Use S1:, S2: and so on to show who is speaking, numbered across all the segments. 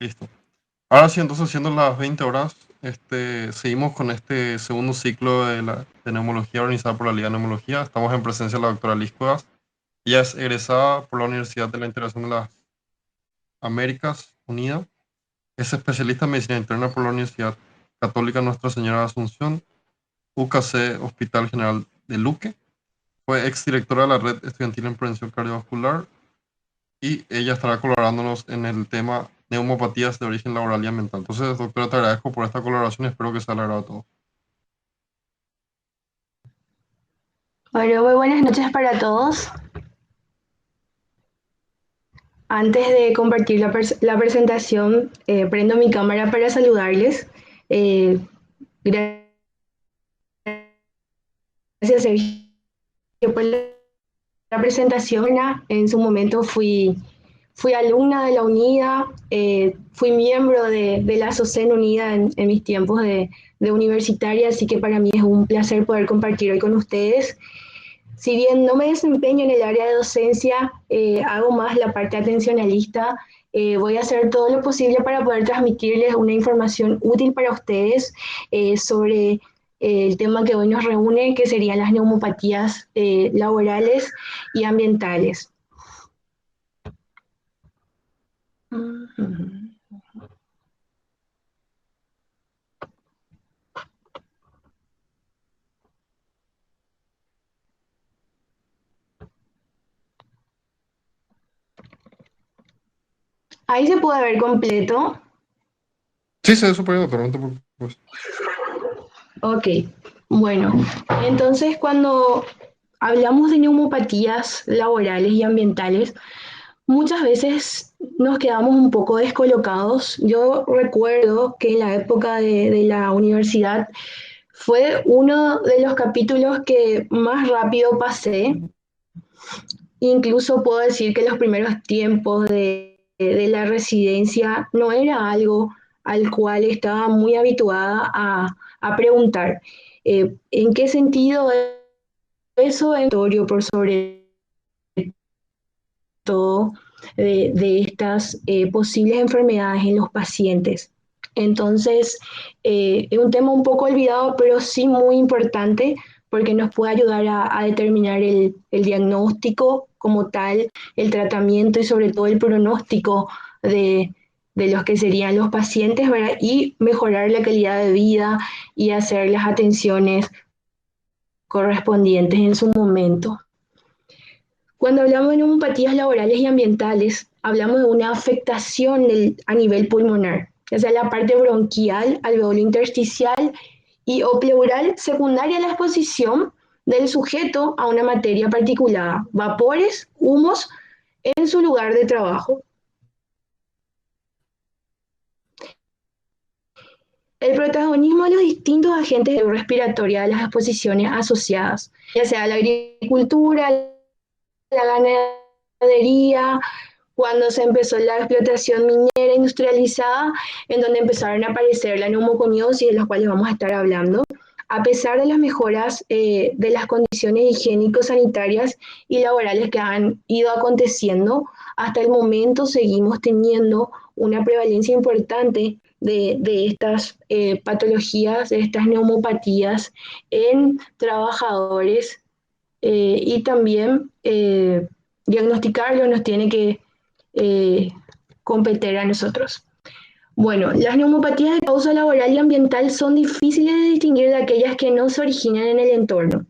S1: Listo. Ahora sí, entonces siendo las 20 horas, seguimos con este segundo ciclo de neumología organizada por la Liga de Neumología. Estamos en presencia de la doctora Liz Cuevas. Ella es egresada por la Universidad de la Integración de las Américas Unida. Es especialista en medicina interna por la Universidad Católica Nuestra Señora de Asunción, UKC Hospital General de Luque. Fue exdirectora de la Red Estudiantil en Prevención Cardiovascular y ella estará colaborándonos en el tema neumopatías de origen laboral y ambiental. Entonces, doctora, te agradezco por esta colaboración y espero que sea al agrado de todos.
S2: Bueno, muy buenas noches para todos. Antes de compartir la presentación, prendo mi cámara para saludarles. Eh, Gracias, Sergio, por la presentación. En su momento fui alumna de la UNIDA, fui miembro de la SOCEN UNIDA en mis tiempos de universitaria, así que para mí es un placer poder compartir hoy con ustedes. Si bien no me desempeño en el área de docencia, hago más la parte atencionalista. Voy a hacer todo lo posible para poder transmitirles una información útil para ustedes sobre el tema que hoy nos reúne, que serían las neumopatías laborales y ambientales. Ahí se puede ver completo.
S1: Sí, se ve súper bien, doctora, no te preocupes.
S2: Ok, bueno, entonces cuando hablamos de neumopatías laborales y ambientales, muchas veces nos quedamos un poco descolocados. Yo recuerdo que en la época de la universidad fue uno de los capítulos que más rápido pasé. Incluso puedo decir que los primeros tiempos de la residencia no era algo al cual estaba muy habituada a preguntar. ¿En qué sentido eso? Por sobre todo de estas posibles enfermedades en los pacientes. Entonces, es un tema un poco olvidado, pero sí muy importante porque nos puede ayudar a determinar el diagnóstico como tal, el tratamiento y sobre todo el pronóstico de los que serían los pacientes, ¿verdad? Y mejorar la calidad de vida y hacer las atenciones correspondientes en su momento. Cuando hablamos de neumopatías laborales y ambientales, hablamos de una afectación a nivel pulmonar, ya sea la parte bronquial, alveolo intersticial y o pleural secundaria a la exposición del sujeto a una materia particulada, vapores, humos, en su lugar de trabajo. El protagonismo de los distintos agentes respiratorios de las exposiciones asociadas, ya sea la agricultura, la ganadería, cuando se empezó la explotación minera industrializada, en donde empezaron a aparecer la neumoconiosis, de las cuales vamos a estar hablando, a pesar de las mejoras de las condiciones higiénico-sanitarias y laborales que han ido aconteciendo, hasta el momento seguimos teniendo una prevalencia importante de estas patologías, de estas neumopatías en trabajadores y también diagnosticarlo nos tiene que eh, competir a nosotros. Bueno, las neumopatías de causa laboral y ambiental son difíciles de distinguir de aquellas que no se originan en el entorno.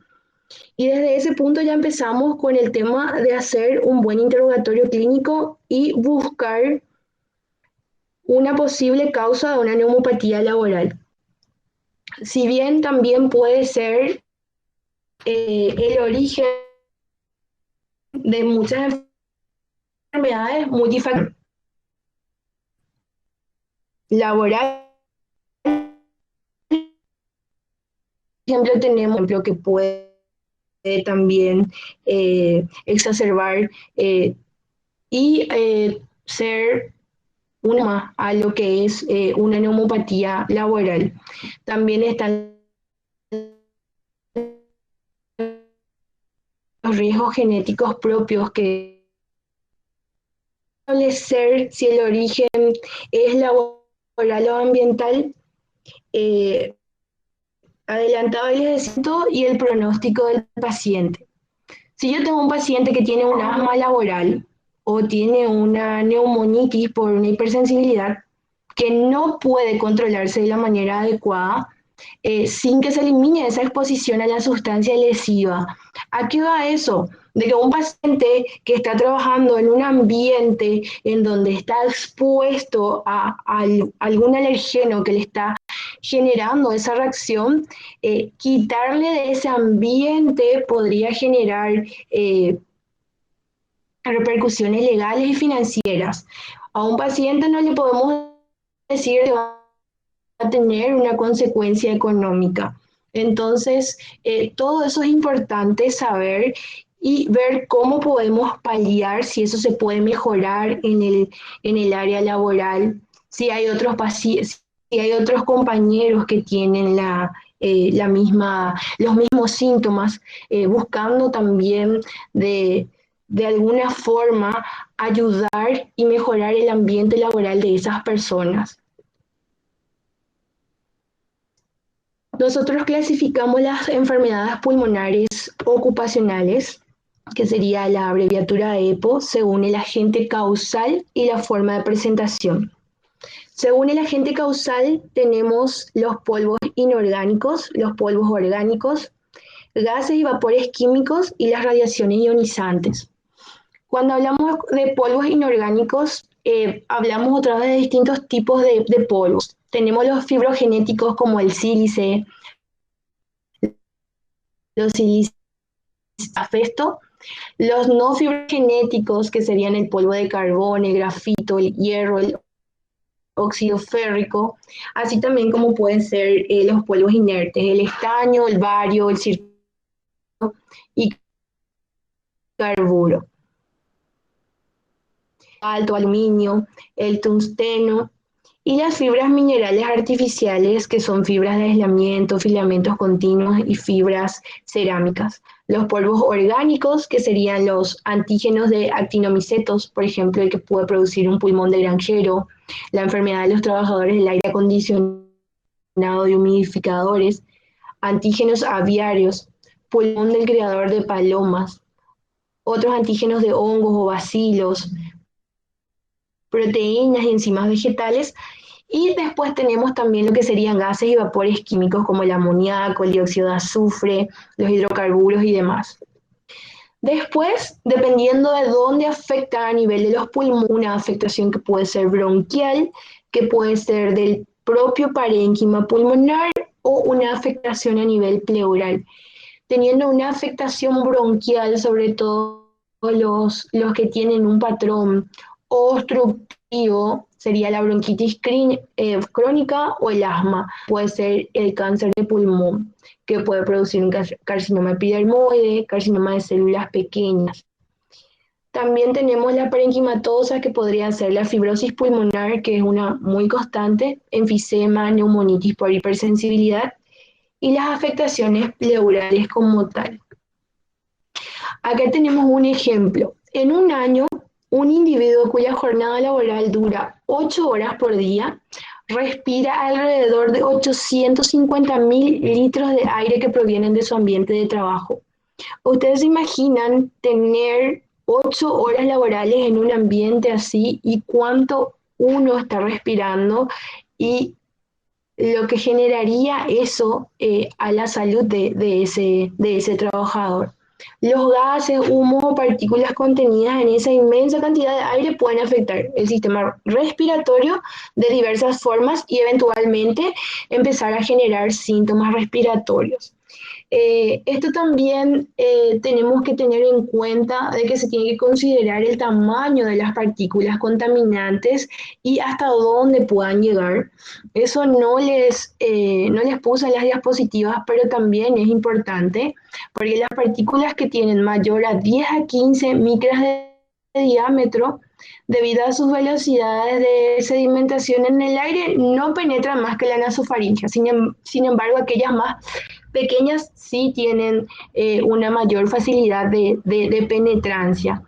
S2: Y desde ese punto ya empezamos con el tema de hacer un buen interrogatorio clínico y buscar una posible causa de una neumopatía laboral. Si bien también puede ser el origen de muchas enfermedades multifactoriales. Laboral, por ejemplo, tenemos ejemplo que puede también exacerbar y ser una a lo que es una neumopatía laboral. También están los riesgos genéticos propios que establecer si el origen es laboral o ambiental, eh, adelantado el ejercicio y el pronóstico del paciente. Si yo tengo un paciente que tiene un asma laboral o tiene una neumonitis por una hipersensibilidad que no puede controlarse de la manera adecuada, sin que se elimine esa exposición a la sustancia lesiva. ¿A qué va eso? De que un paciente que está trabajando en un ambiente en donde está expuesto a algún alergeno que le está generando esa reacción, quitarle de ese ambiente podría generar repercusiones legales y financieras. A un paciente no le podemos decir que va a tener una consecuencia económica. Entonces, todo eso es importante saber y ver cómo podemos paliar, si eso se puede mejorar en el área laboral, si hay otros pacientes, si hay otros compañeros que tienen los mismos síntomas, buscando también de alguna forma ayudar y mejorar el ambiente laboral de esas personas. Nosotros clasificamos las enfermedades pulmonares ocupacionales, que sería la abreviatura EPO, según el agente causal y la forma de presentación. Según el agente causal tenemos los polvos inorgánicos, los polvos orgánicos, gases y vapores químicos y las radiaciones ionizantes. Cuando hablamos de polvos inorgánicos, hablamos otra vez de distintos tipos de polvos. Tenemos los fibrogenéticos como el sílice, los sílices afesto, los no fibrogenéticos, que serían el polvo de carbón, el grafito, el hierro, el óxido férrico, así también como pueden ser los polvos inertes, el estaño, el bario, el circonio y carburo. Alto, aluminio, el tungsteno y las fibras minerales artificiales, que son fibras de aislamiento, filamentos continuos y fibras cerámicas. Los polvos orgánicos, que serían los antígenos de actinomicetos, por ejemplo, el que puede producir un pulmón de granjero, la enfermedad de los trabajadores del aire acondicionado y humidificadores, antígenos aviarios, pulmón del criador de palomas, otros antígenos de hongos o bacilos, proteínas y enzimas vegetales, y después tenemos también lo que serían gases y vapores químicos como el amoníaco, el dióxido de azufre, los hidrocarburos y demás. Después, dependiendo de dónde afecta a nivel de los pulmones, una afectación que puede ser bronquial, que puede ser del propio parénquima pulmonar o una afectación a nivel pleural. Teniendo una afectación bronquial, sobre todo los que tienen un patrón obstructivo, sería la bronquitis crónica o el asma. Puede ser el cáncer de pulmón, que puede producir un carcinoma epidermoide, carcinoma de células pequeñas. También tenemos la parenquimatosa, que podría ser la fibrosis pulmonar, que es una muy constante, enfisema, neumonitis por hipersensibilidad, y las afectaciones pleurales como tal. Acá tenemos un ejemplo. En un año, un individuo cuya jornada laboral dura 8 horas por día respira alrededor de 850.000 litros de aire que provienen de su ambiente de trabajo. ¿Ustedes se imaginan tener 8 horas laborales en un ambiente así y cuánto uno está respirando y lo que generaría eso a la salud de ese trabajador? Los gases, humos o partículas contenidas en esa inmensa cantidad de aire pueden afectar el sistema respiratorio de diversas formas y eventualmente empezar a generar síntomas respiratorios. Esto también tenemos que tener en cuenta de que se tiene que considerar el tamaño de las partículas contaminantes y hasta dónde puedan llegar. Eso no les puse en las diapositivas, pero también es importante porque las partículas que tienen mayor a 10 a 15 micras de diámetro, debido a sus velocidades de sedimentación en el aire, no penetran más que la nasofaringe. Sin embargo, aquellas más pequeñas sí tienen una mayor facilidad de penetrancia.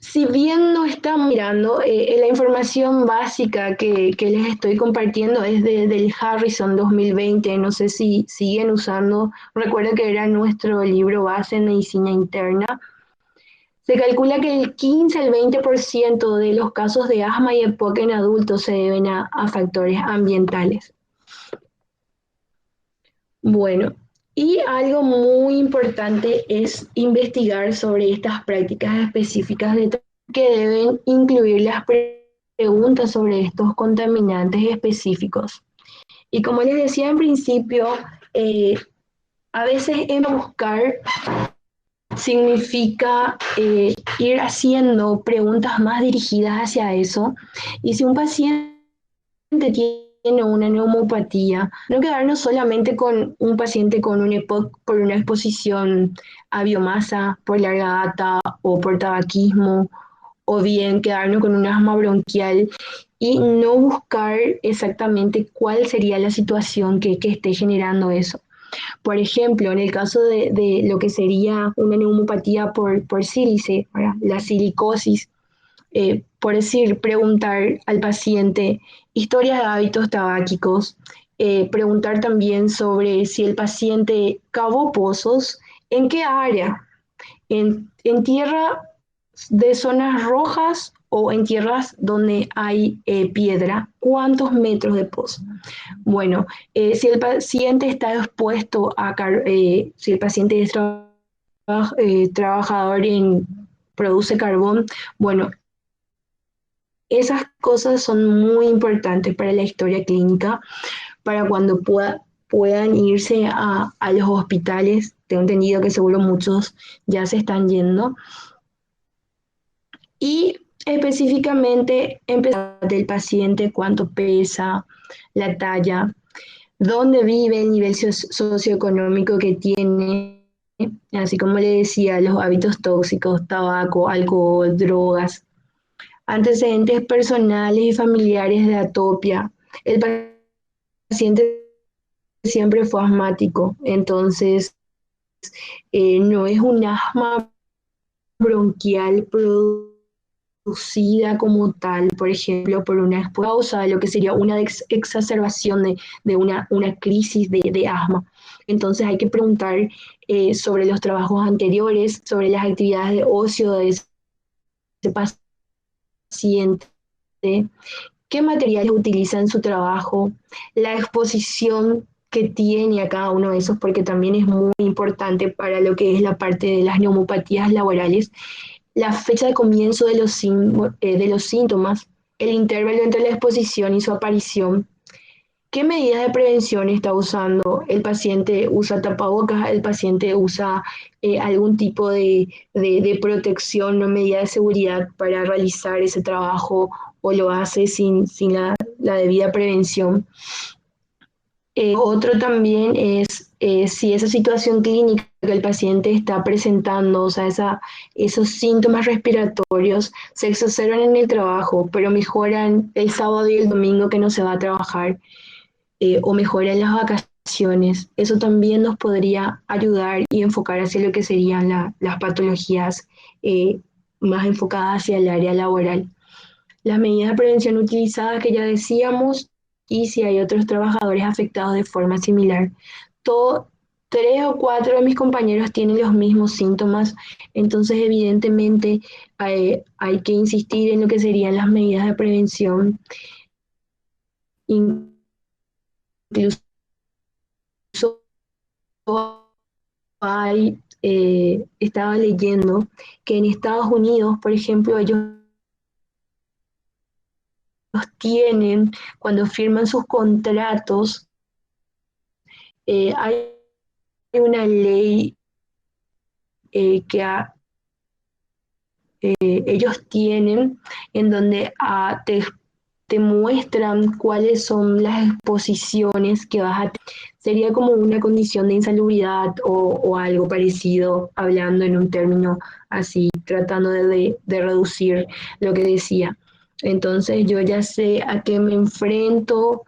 S2: Si bien no están mirando, la información básica que les estoy compartiendo es del Harrison 2020, no sé si siguen usando, recuerda que era nuestro libro base en medicina interna. Se calcula que el 15 al 20% de los casos de asma y EPOC en adultos se deben a factores ambientales. Bueno, y algo muy importante es investigar sobre estas prácticas específicas de que deben incluir las preguntas sobre estos contaminantes específicos. Y como les decía en principio, a veces en buscar significa ir haciendo preguntas más dirigidas hacia eso. Y si un paciente tiene una neumopatía, no quedarnos solamente con un paciente con un EPOC por una exposición a biomasa, por larga data o por tabaquismo, o bien quedarnos con un asma bronquial y no buscar exactamente cuál sería la situación que esté generando eso. Por ejemplo, en el caso de lo que sería una neumopatía por sílice, la silicosis, por decir, preguntar al paciente historias de hábitos tabáquicos, preguntar también sobre si el paciente cavó pozos, en qué área, en tierra de zonas rojas o en tierras donde hay piedra, ¿cuántos metros de pozo? Bueno, si el paciente está expuesto si el paciente es trabajador en produce carbón, bueno, esas cosas son muy importantes para la historia clínica, para cuando puedan irse a los hospitales. Tengo entendido que seguro muchos ya se están yendo. Y específicamente empezar del paciente, cuánto pesa, la talla, dónde vive, el nivel socioeconómico que tiene, así como le decía, los hábitos tóxicos, tabaco, alcohol, drogas, antecedentes personales y familiares de atopia. El paciente siempre fue asmático, entonces no es un asma bronquial producida como tal, por ejemplo, por una causa de lo que sería una exacerbación de una crisis de asma. Entonces hay que preguntar sobre los trabajos anteriores, sobre las actividades de ocio de ese paciente, qué materiales utiliza en su trabajo, la exposición que tiene a cada uno de esos, porque también es muy importante para lo que es la parte de las neumopatías laborales, la fecha de comienzo de los síntomas, el intervalo entre la exposición y su aparición, qué medidas de prevención está usando, el paciente usa tapabocas, el paciente usa algún tipo de protección o medida de seguridad para realizar ese trabajo o lo hace sin la debida prevención. Otro también es si esa situación clínica que el paciente está presentando, o sea, esos síntomas respiratorios se exacerban en el trabajo, pero mejoran el sábado y el domingo que no se va a trabajar, o mejoran las vacaciones. Eso también nos podría ayudar y enfocar hacia lo que serían las patologías más enfocadas hacia el área laboral. Las medidas de prevención utilizadas que ya decíamos, y si hay otros trabajadores afectados de forma similar. Todo, 3 o 4 de mis compañeros tienen los mismos síntomas, entonces evidentemente hay que insistir en lo que serían las medidas de prevención. Incluso estaba leyendo que en Estados Unidos, por ejemplo, ellos tienen, cuando firman sus contratos, hay una ley que ellos tienen en donde te muestran cuáles son las exposiciones que vas a tener. Sería como una condición de insalubridad o algo parecido, hablando en un término así, tratando de reducir lo que decía. Entonces yo ya sé a qué me enfrento,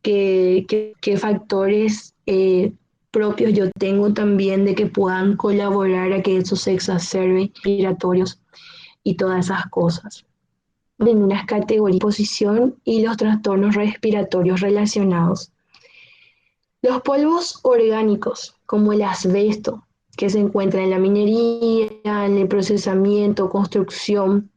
S2: qué factores propios yo tengo también de que puedan colaborar a que eso se exacerbe, respiratorios. y todas esas cosas. En unas categorías de posición y los trastornos respiratorios relacionados. Los polvos orgánicos, como el asbesto, que se encuentra en la minería, en el procesamiento, construcción,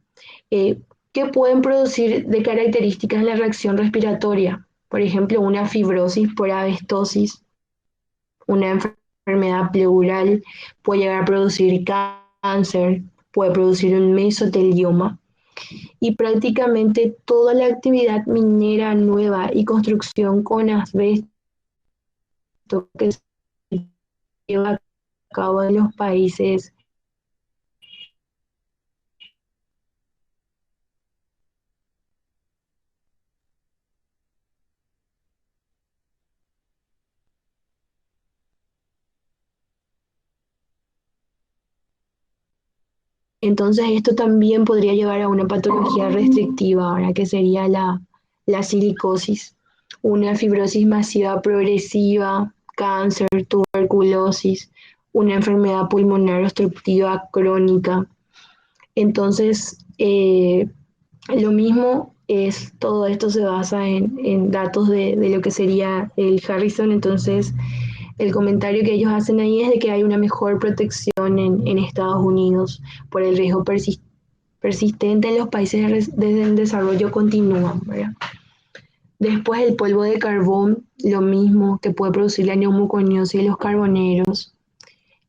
S2: eh, que pueden producir de características en la reacción respiratoria. Por ejemplo, una fibrosis por asbestosis, una enfermedad pleural, puede llegar a producir cáncer, puede producir un mesotelioma. Y prácticamente toda la actividad minera nueva y construcción con asbesto que se lleva a cabo en los países. Entonces esto también podría llevar a una patología restrictiva, ahora que sería la silicosis, una fibrosis masiva progresiva, cáncer, tuberculosis, una enfermedad pulmonar obstructiva crónica. Entonces, lo mismo es, todo esto se basa en datos de lo que sería el Harrison, entonces el comentario que ellos hacen ahí es de que hay una mejor protección en Estados Unidos por el riesgo persistente en los países de desarrollo continúa, ¿verdad? Después el polvo de carbón, lo mismo que puede producir la neumoconiosis de los carboneros.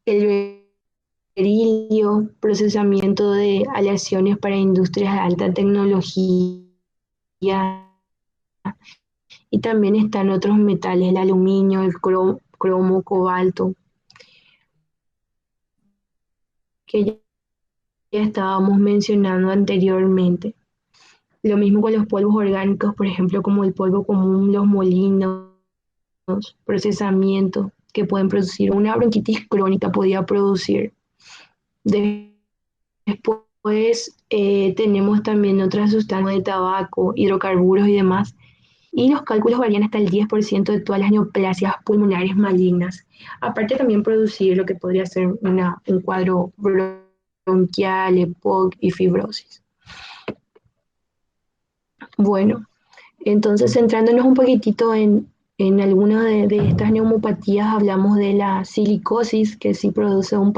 S2: El berilio, procesamiento de aleaciones para industrias de alta tecnología. Y también están otros metales, el aluminio, el cromo, cobalto, que ya estábamos mencionando anteriormente. Lo mismo con los polvos orgánicos, por ejemplo, como el polvo común, los molinos, procesamiento, que pueden producir una bronquitis crónica, podía producir. Después tenemos también otras sustancias de tabaco, hidrocarburos y demás. Y los cálculos varían hasta el 10% de todas las neoplasias pulmonares malignas. Aparte también producir lo que podría ser un cuadro bronquial, EPOC y fibrosis. Bueno, entonces centrándonos un poquitito en alguna de estas neumopatías, hablamos de la silicosis, que sí produce un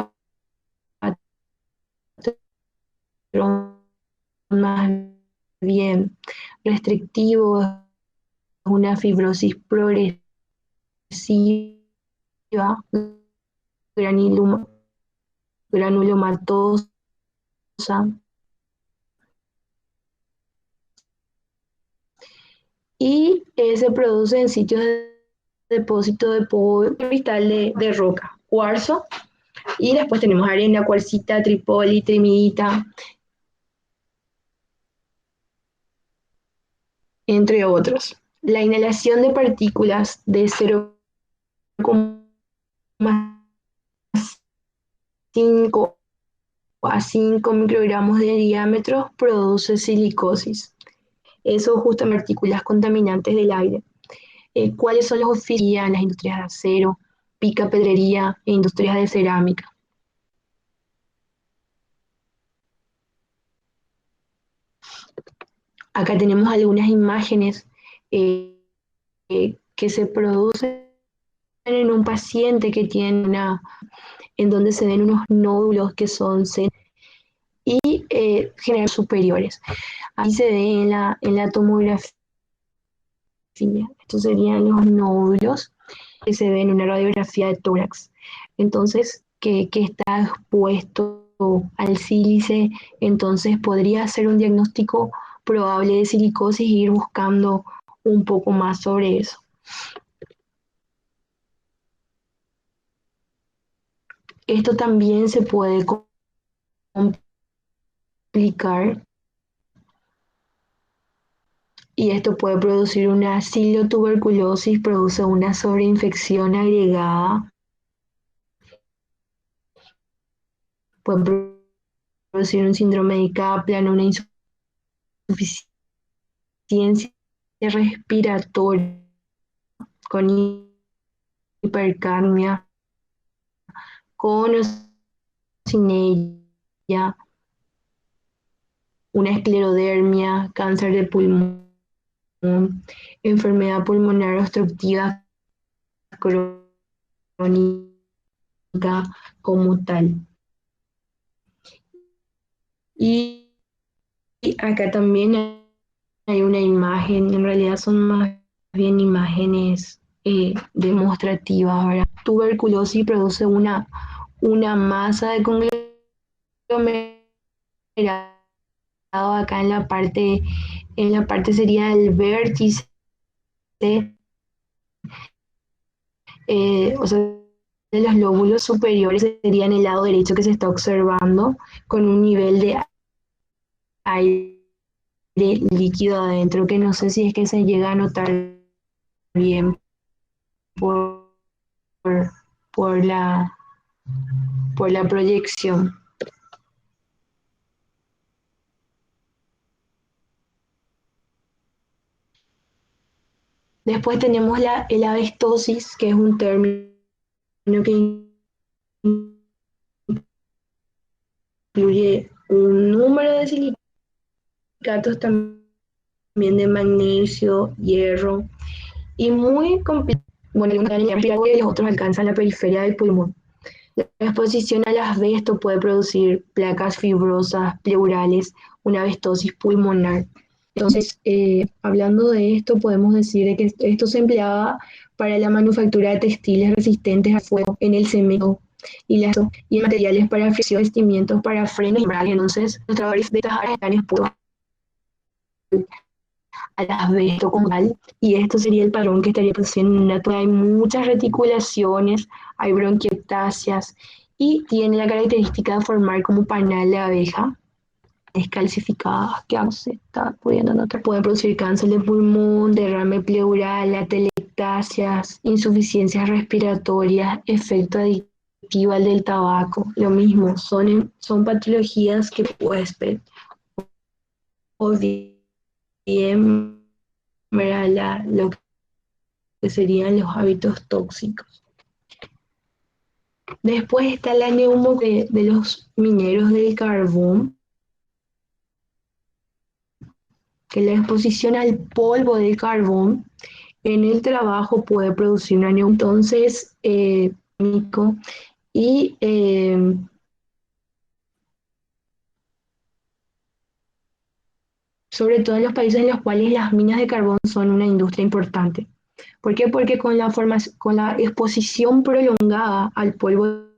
S2: patrón más bien restrictivo, una fibrosis progresiva, granulomatosa, y se produce en sitios de depósito de polvo cristal de roca, cuarzo, y después tenemos arena, cuarcita, tripoli, trimidita, entre otros. La inhalación de partículas de 0,5 a 5 microgramos de diámetro produce silicosis. Eso justamente partículas contaminantes del aire. ¿Cuáles son los oficios en las industrias de acero, pica, pedrería e industrias de cerámica? Acá tenemos algunas imágenes que se producen en un paciente que tiene en donde se ven unos nódulos que son y generalmente superiores. Ahí se ve en la tomografía. Estos serían los nódulos que se ven en una radiografía de tórax. Entonces, que está expuesto al sílice, entonces podría ser un diagnóstico probable de silicosis e ir buscando un poco más sobre eso. Esto también se puede complicar y esto puede producir una ciliotuberculosis, produce una sobreinfección agregada, puede producir un síndrome de Kaplan, una insuficiencia respiratoria con hipercapnia, con o sin ella, una esclerodermia, cáncer de pulmón, enfermedad pulmonar obstructiva crónica como tal. Y acá también hay una imagen, en realidad son más bien imágenes demostrativas, ¿verdad? Tuberculosis produce una masa de conglomerado acá en la parte sería el vértice, o sea, de los lóbulos superiores sería en el lado derecho que se está observando con un nivel de aire líquido adentro que no sé si es que se llega a notar bien por, por la, por la proyección. Después tenemos el abestosis, que es un término que incluye un número de silicatos también de magnesio, hierro, y muy complejo. Bueno, y los otros alcanzan la periferia del pulmón. La exposición al asbesto puede producir placas fibrosas pleurales, una abestosis pulmonar. Entonces, hablando de esto, podemos decir que esto se empleaba para la manufactura de textiles resistentes al fuego en el cemento y en materiales para fricción, vestimientos para frenos y embrague. Entonces, los trabajadores de estas áreas están expuestos al asbesto como tal, y esto sería el padrón que estaría produciendo. Hay muchas reticulaciones, hay bronquiectasias, y tiene la característica de formar como panal de abeja descalcificadas que se está pudiendo notar. Pueden producir cáncer de pulmón, derrame pleural, atelectasias, insuficiencias respiratorias, efecto adictivo al del tabaco. Lo mismo, son patologías que puedes ver o bien lo que serían los hábitos tóxicos. Después está la neumo de los mineros del carbón, que la exposición al polvo del carbón en el trabajo puede producir una neumonía. Entonces, y sobre todo en los países en los cuales las minas de carbón son una industria importante. ¿Por qué? Porque con la exposición prolongada al polvo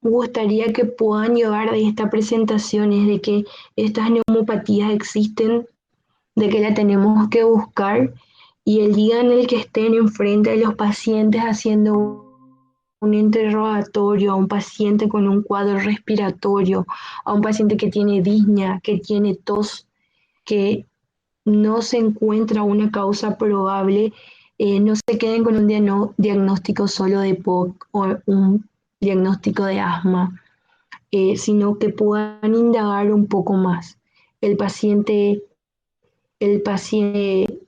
S2: gustaría que puedan llevar de esta presentación es de que estas neumopatías existen, de que la tenemos que buscar y el día en el que estén enfrente de los pacientes haciendo un interrogatorio a un paciente con un cuadro respiratorio, a un paciente que tiene disnea, que tiene tos, que no se encuentra una causa probable, no se queden con un diagnóstico solo de POC o un diagnóstico de asma, sino que puedan indagar un poco más. El paciente, el paciente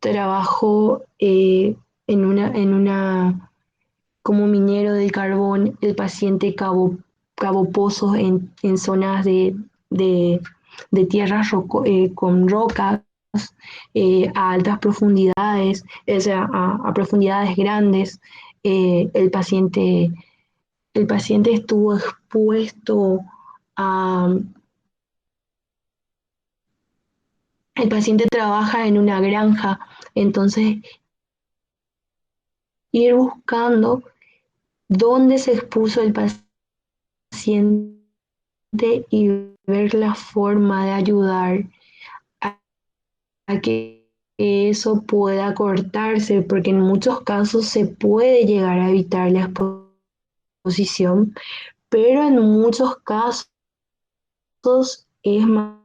S2: trabajó en una como minero del carbón, el paciente cavó pozos en zonas de tierras con rocas a altas profundidades, o sea, a profundidades grandes. Eh, el, paciente, el paciente estuvo expuesto a... El paciente trabaja en una granja, entonces ir buscando dónde se expuso el paciente y ver la forma de ayudar a que eso pueda cortarse, porque en muchos casos se puede llegar a evitar la exposición, pero en muchos casos es más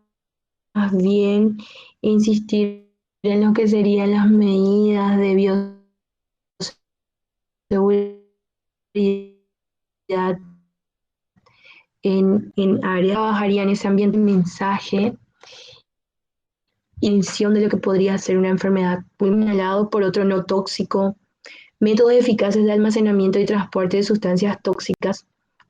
S2: bien insistir en lo que serían las medidas de bioseguridad en área, trabajaría en ese ambiente mensaje intención de lo que podría ser una enfermedad pulmonar, por otro no tóxico, métodos eficaces de almacenamiento y transporte de sustancias tóxicas,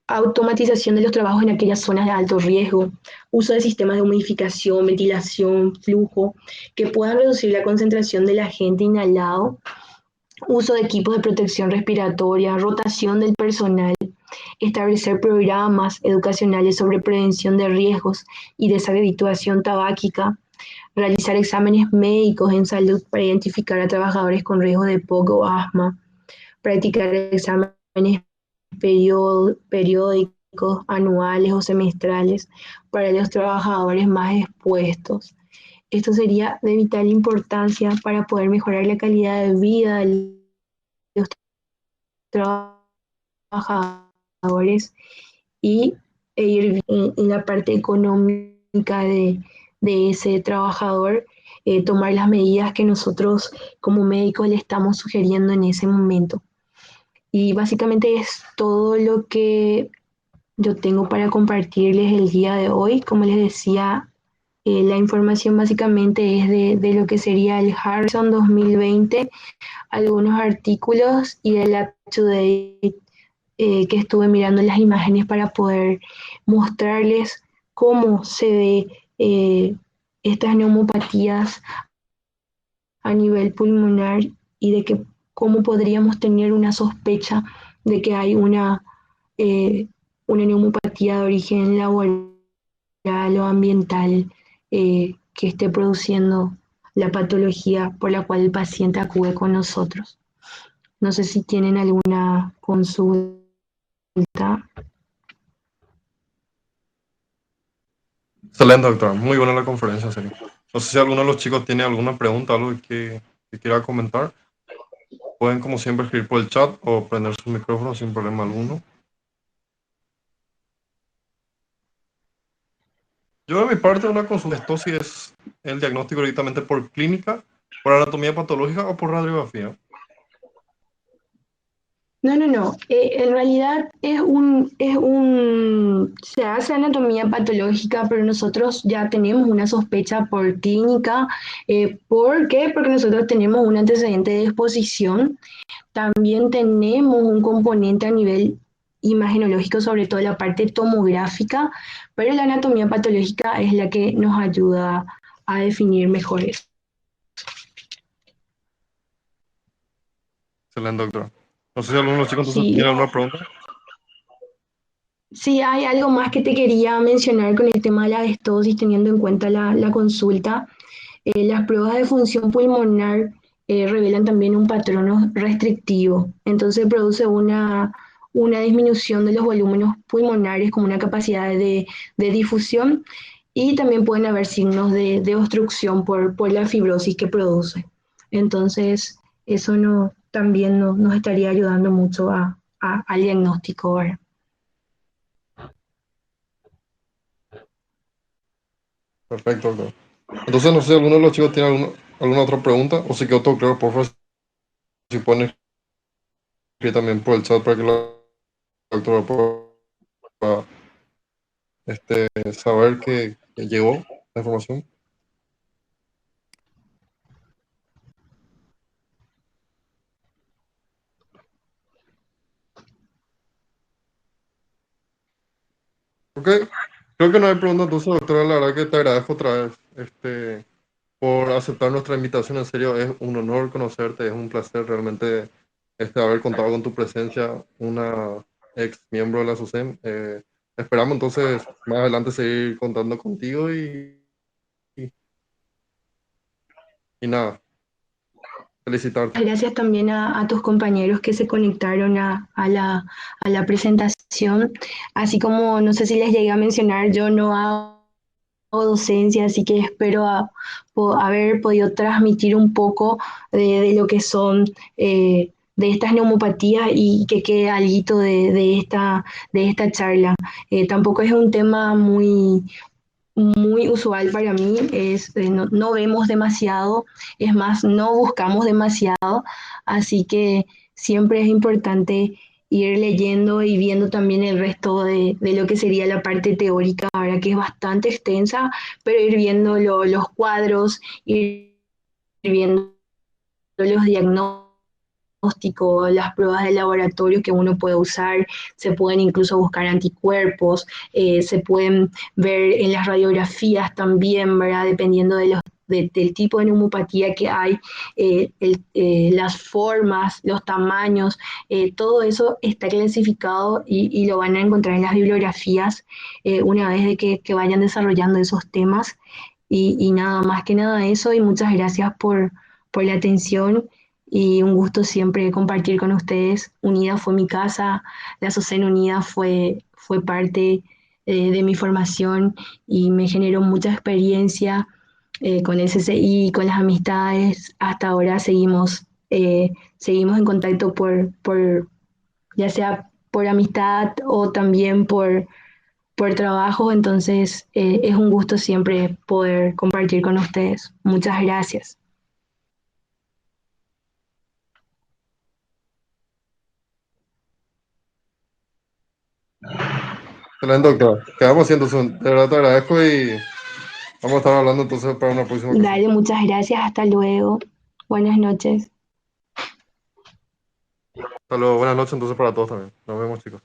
S2: automatización de los trabajos en aquellas zonas de alto riesgo, uso de sistemas de humidificación, ventilación, flujo, que puedan reducir la concentración del agente inhalado, uso de equipos de protección respiratoria, rotación del personal, establecer programas educacionales sobre prevención de riesgos y deshabituación tabáquica, realizar exámenes médicos en salud para identificar a trabajadores con riesgo de POC o asma, practicar exámenes periódicos, anuales o semestrales para los trabajadores más expuestos. Esto sería de vital importancia para poder mejorar la calidad de vida de los trabajadores y ir en la parte económica de ese trabajador, tomar las medidas que nosotros como médicos le estamos sugiriendo en ese momento. Y básicamente es todo lo que yo tengo para compartirles el día de hoy. Como les decía, la información básicamente es de lo que sería el Harrison 2020, algunos artículos y el UpToDate, que estuve mirando las imágenes para poder mostrarles cómo se ve estas neumopatías a nivel pulmonar y de que cómo podríamos tener una sospecha de que hay una neumopatía de origen laboral o ambiental que esté produciendo la patología por la cual el paciente acude con nosotros. No sé si tienen alguna consulta.
S1: Excelente, doctora. Muy buena la conferencia, en serio. No sé si alguno de los chicos tiene alguna pregunta, algo que quiera comentar. Pueden, como siempre, escribir por el chat o prender su micrófono sin problema alguno. Yo, de mi parte, una consulta esto si es el diagnóstico directamente por clínica, por anatomía patológica o por radiografía.
S2: No. En realidad se hace anatomía patológica, pero nosotros ya tenemos una sospecha por clínica. ¿Por qué? Porque nosotros tenemos un antecedente de exposición. También tenemos un componente a nivel imagenológico, sobre todo la parte tomográfica, pero la anatomía patológica es la que nos ayuda a definir mejor eso.
S1: Excelente, doctora. No sé si alguno de los chicos entonces
S2: Sí,
S1: tiene alguna pregunta.
S2: sí, hay algo más que te quería mencionar con el tema de la estosis, teniendo en cuenta la consulta. Las pruebas de función pulmonar revelan también un patrón restrictivo, entonces produce una disminución de los volúmenes pulmonares como una capacidad de difusión y también pueden haber signos de obstrucción por la fibrosis que produce. Entonces, eso no, también nos estaría ayudando mucho al diagnóstico, ¿verdad?
S1: Perfecto, doctor. Entonces, no sé si alguno de los chicos tiene alguna otra pregunta o si quedó todo claro, por favor, si pueden escribir también por el chat para que la doctora pueda saber que llegó la información. Ok, creo que no hay preguntas, entonces, doctora, la verdad que te agradezco otra vez por aceptar nuestra invitación. En serio, es un honor conocerte, es un placer realmente haber contado con tu presencia, una ex miembro de la SUSEM. Esperamos entonces más adelante seguir contando contigo y, y nada, felicitarte.
S2: Gracias también a tus compañeros que se conectaron a la presentación. Así como no sé si les llegué a mencionar, yo no hago docencia, así que espero haber podido transmitir un poco de lo que son de estas neumopatías y que quede algo de esta charla. Tampoco es un tema muy usual para mí, no vemos demasiado, es más, no buscamos demasiado, así que siempre es importante ir leyendo y viendo también el resto de lo que sería la parte teórica, ahora que es bastante extensa, pero ir viendo los cuadros, ir viendo los diagnósticos, las pruebas de laboratorio que uno puede usar, se pueden incluso buscar anticuerpos, se pueden ver en las radiografías también, ¿verdad? Dependiendo del tipo de neumopatía que hay, las formas, los tamaños, todo eso está clasificado y lo van a encontrar en las bibliografías una vez de que vayan desarrollando esos temas. Y nada, más que nada eso, y muchas gracias por la atención y un gusto siempre compartir con ustedes. Unida fue mi casa, la SOCEN Unida fue parte de mi formación y me generó mucha experiencia con el CCI, con las amistades. Hasta ahora seguimos en contacto ya sea por amistad o también por trabajo, entonces es un gusto siempre poder compartir con ustedes. Muchas gracias.
S1: Excelente, doctora. Quedamos así entonces. De verdad te agradezco y vamos a estar hablando entonces para una próxima ocasión.
S2: Dale, muchas gracias, hasta luego. Buenas noches.
S1: Hasta luego, buenas noches entonces para todos también. Nos vemos, chicos.